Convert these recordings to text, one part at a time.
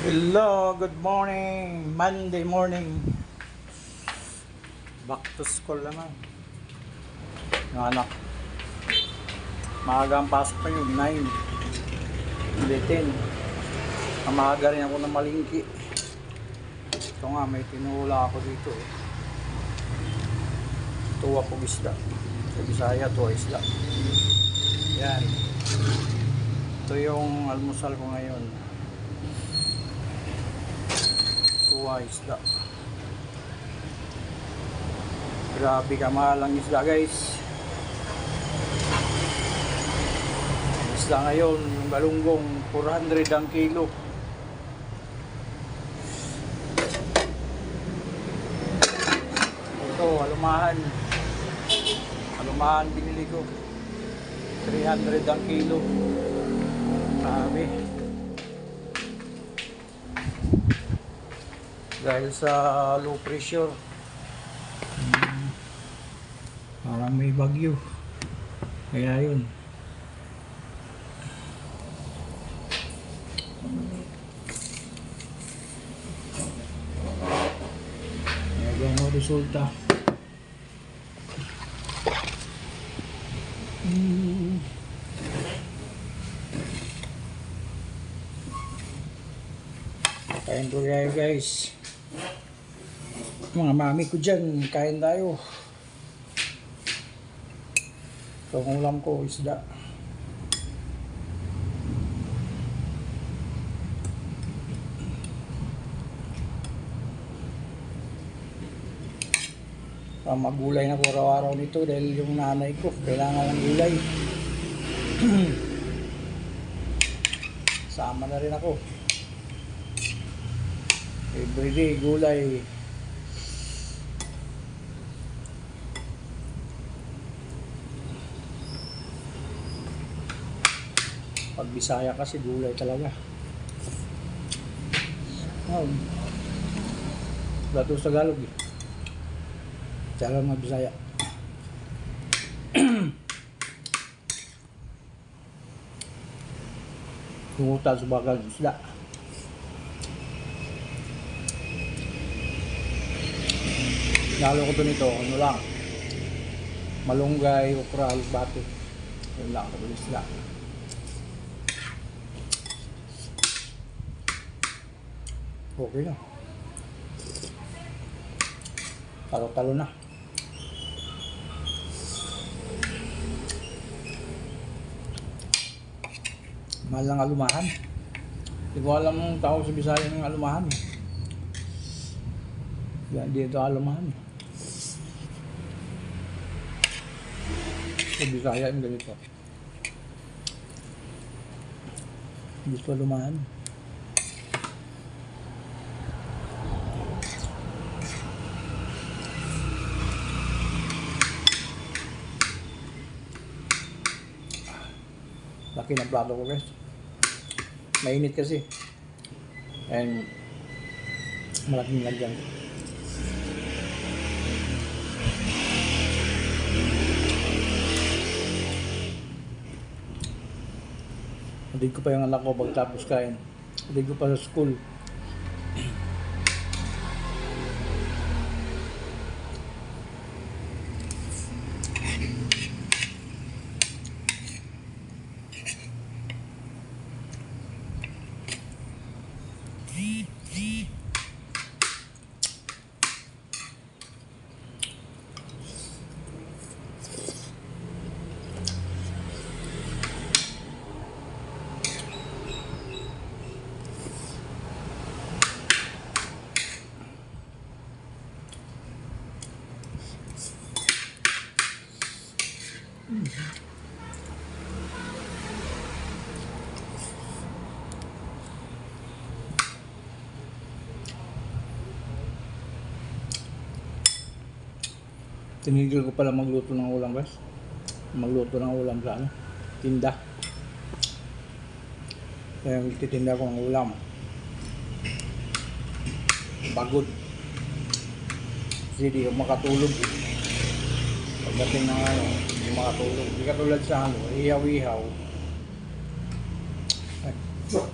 Hello, good morning. Monday morning. Back to school naman. Yung anak. Maaga ang pasok pa yun, 9. Hindi 10. Maaga rin ako na malingki. Ito nga, may tinula ako dito. Tuwa po isda. Sa Bisaya, tuwa isda. Yan. Ito yung almusal ko ngayon. Tuwa isda. Grabe kamahal ang isda, guys. Isda ngayon, yung galunggong 400 ang kilo. Ito, alumahan. Alumahan binili ko. 300 ang kilo. Grabe. Dahil sa low pressure. Parang may bagyo. Kaya yun. Kaya ang resulta. Kain po tayo, guys. Mga mami ko dyan, kain tayo. Ito ang ulam ko, isda. Magulay na po araw-araw nito dahil yung nanay ko kailangan ng gulay. Sama na rin ako. Everyday gulay. Pag Bisaya kasi gulay talaga. Dato sa Tagalog eh. Cara mga Bisaya. Tungutan sa bakal isda. Lalo ko to nito, ano lang. Malunggay, okra, alugbate. Yun lang, ito isda. Okay na. Talo-talo na. Mahal ng alumahan. Hindi ko alam ng tao sa Bisaya ng alumahan. Hindi ito alumahan. Sa Bisaya yung ganito. Hindi ito alumahan. Laki ng plato ko, guys. Mainit kasi. And malaking lagyan. Hindi ko pa yung anak ko pagtapos kain. Hindi ko pa sa school. Tinigil ko pala magluto ng ulam, guys. Magluto ng ulam sa ano? Tinda. Kaya titinda ko ng ulam. Pagod. Kasi di ako makatulog. Pagdating ng ano, hindi makatulog. Hindi katulad sa ano, ihaw-ihaw. Ay,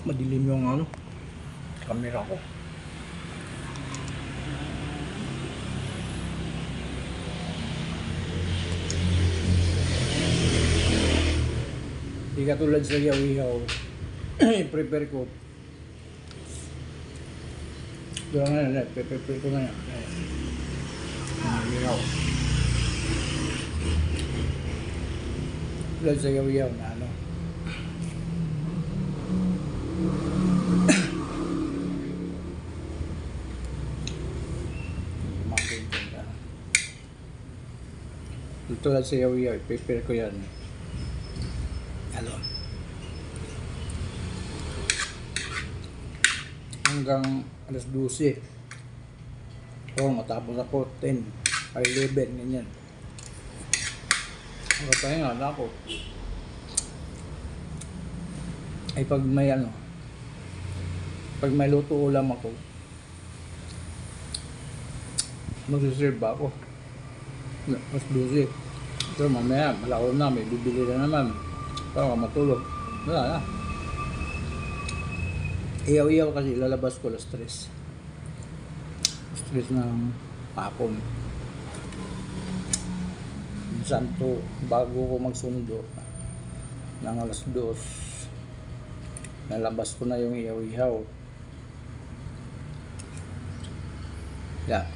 madilim yung ano. Kamera ko. Di katulad sa yaw-yaw. I-prepare ko. Doon nga na, prepare ko na yan. Yaw. Tulad sa yaw-yaw na ano. Tulad sa yaw-yaw, i-prepare ko yan. Ano? Hanggang alas 12. O, matapos ako 10, 11, ganyan. Makapahinga na ako. Ay pag may ano, pag may luto ulam ako, magsiserve ako. Alas 12. So mamaya, malakaw na, may bibili na naman. Para matulog. Wala na. Iyaw-iyaw kasi lalabas ko alas 3. Stress ng hapon. Minsan to, bago ko magsundo ng alas 2, nalabas ko na yung iyaw-iyaw. Yeah.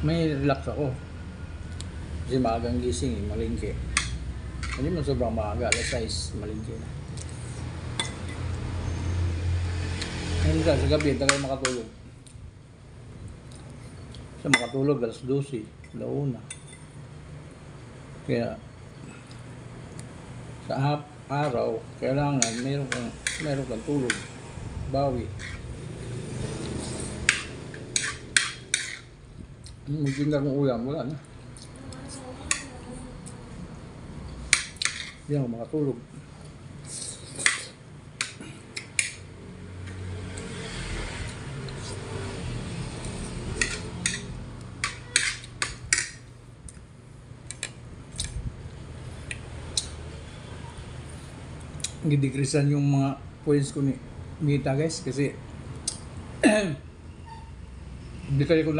May relax ako. Kasi maagang gising, malingki. Hindi man sobrang maaga, alas 6, malingki na. Ngayon sa gabi, tagal makatulog. Sa makatulog, alas 12, alauna. Kaya, sa araw, kailangan meron kang tulog. Bawi. Magtinda kong ulam, wala na. Hindi ako makatulog. Gidikrisan yung mga points ko ni Mita guys kasi hindi kayo ko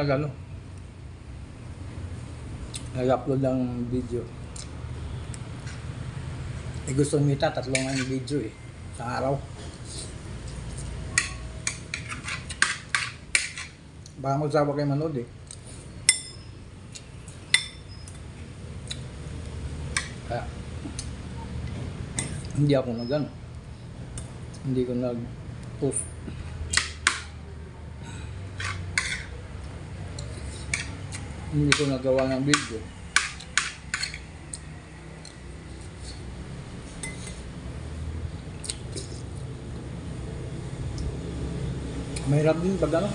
nag-upload ng video. Gusto ni Mita 3 ang video sa araw. Baka magsawa kayo manood Kaya hindi ako hindi ko nag-post. Hindi ko nagawa ng video. Mahirap din pag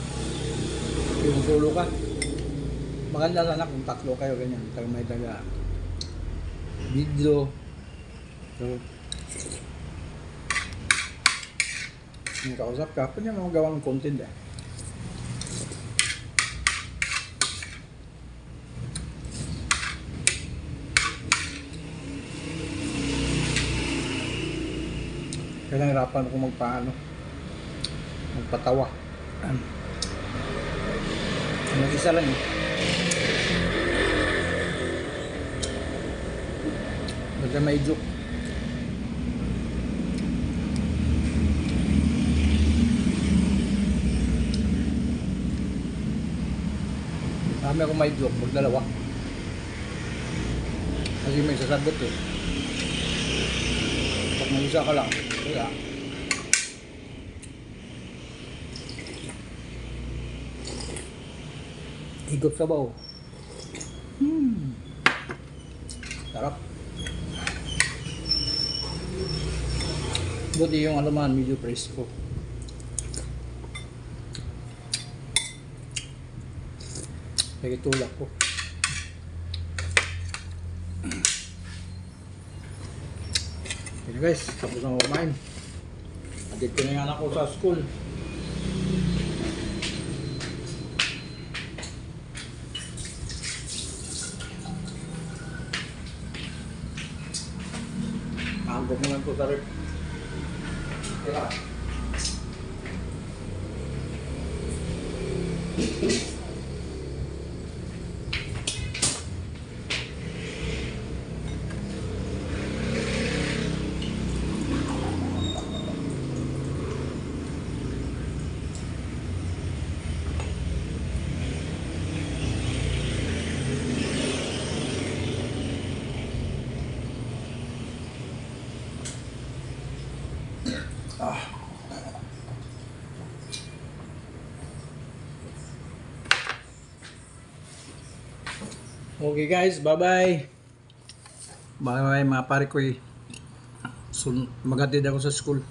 yung solo ka. Maganda sana kung 3 kayo ganyan. May taga video. So, yung kausap ka, pwede mo gawa ng content Kaya nahirapan ako magpatawa. Mag-isa lang Basta may joke. Marami akong may joke, magdalawa. Kasi may sasagot Pag may isa ka lang, wala. Higop sabaw. Sarap. Buti yung alaman, medyo presko. Lagi tulak ko. Okay guys, tapos na kumain. Atid ko na yung anak ko sa school. Hanggang mo lang po sa rep. Kaya Okay guys, bye-bye. Bye-bye mga pare ko eh. Magatid ako sa school.